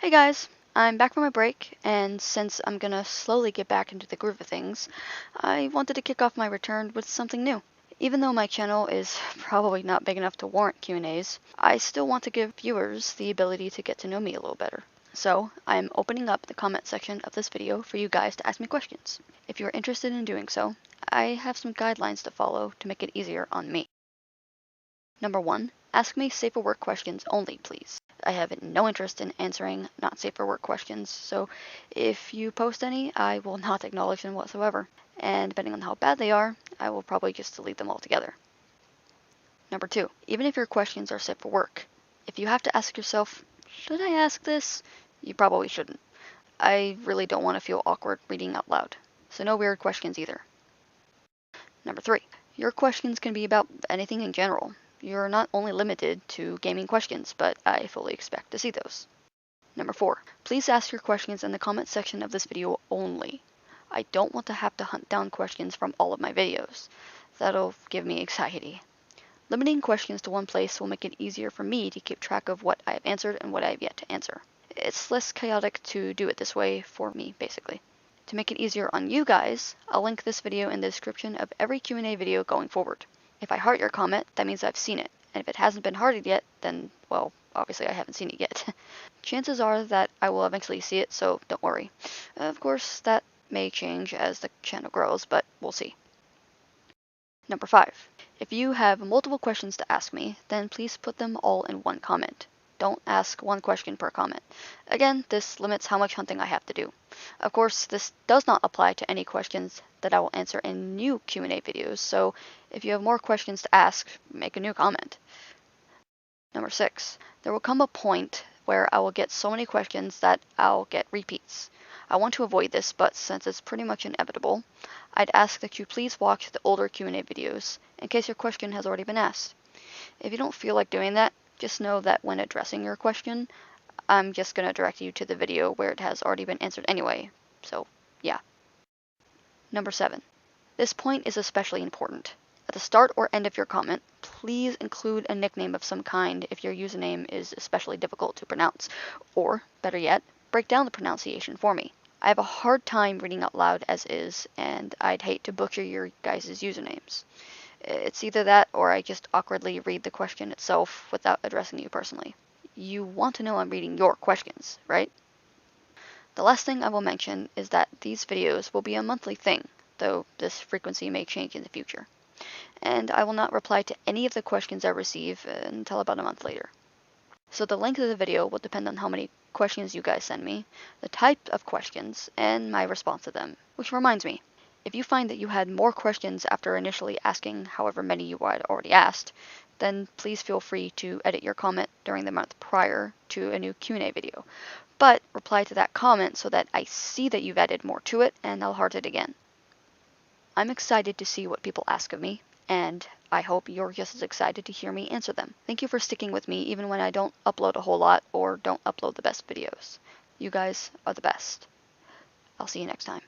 Hey guys, I'm back from my break, and since I'm gonna slowly get back into the groove of things, I wanted to kick off my return with something new. Even though my channel is probably not big enough to warrant Q&As, I still want to give viewers the ability to get to know me a little better. So, I'm opening up the comment section of this video for you guys to ask me questions. If you're interested in doing so, I have some guidelines to follow to make it easier on me. Number 1, ask me safe for work questions only, please. I have no interest in answering not safe for work questions, so if you post any, I will not acknowledge them whatsoever. And depending on how bad they are, I will probably just delete them altogether. Number 2, even if your questions are safe for work, if you have to ask yourself, should I ask this? You probably shouldn't. I really don't want to feel awkward reading out loud, so no weird questions either. Number 3, your questions can be about anything in general. You're not only limited to gaming questions, but I fully expect to see those. Number 4, please ask your questions in the comment section of this video only. I don't want to have to hunt down questions from all of my videos. That'll give me anxiety. Limiting questions to one place will make it easier for me to keep track of what I have answered and what I have yet to answer. It's less chaotic to do it this way for me, basically. To make it easier on you guys, I'll link this video in the description of every Q&A video going forward. If I heart your comment, that means I've seen it, and if it hasn't been hearted yet, then, well, obviously I haven't seen it yet. Chances are that I will eventually see it, so don't worry. Of course, that may change as the channel grows, but we'll see. Number 5. If you have multiple questions to ask me, then please put them all in one comment. Don't ask one question per comment. Again, this limits how much hunting I have to do. Of course, this does not apply to any questions that I will answer in new Q&A videos, so if you have more questions to ask, make a new comment. Number 6. There will come a point where I will get so many questions that I'll get repeats. I want to avoid this, but since it's pretty much inevitable, I'd ask that you please watch the older Q&A videos in case your question has already been asked. If you don't feel like doing that, just know that when addressing your question, I'm just going to direct you to the video where it has already been answered anyway, so yeah. Number 7. This point is especially important. At the start or end of your comment, please include a nickname of some kind if your username is especially difficult to pronounce, or, better yet, break down the pronunciation for me. I have a hard time reading out loud as is, and I'd hate to butcher your guys' usernames. It's either that or I just awkwardly read the question itself without addressing you personally. You want to know I'm reading your questions, right? The last thing I will mention is that these videos will be a monthly thing, though this frequency may change in the future. And I will not reply to any of the questions I receive until about a month later. So the length of the video will depend on how many questions you guys send me, the type of questions, and my response to them. Which reminds me, if you find that you had more questions after initially asking however many you had already asked, then please feel free to edit your comment during the month prior to a new Q&A video. But reply to that comment so that I see that you've added more to it, and I'll heart it again. I'm excited to see what people ask of me, and I hope you're just as excited to hear me answer them. Thank you for sticking with me even when I don't upload a whole lot or don't upload the best videos. You guys are the best. I'll see you next time.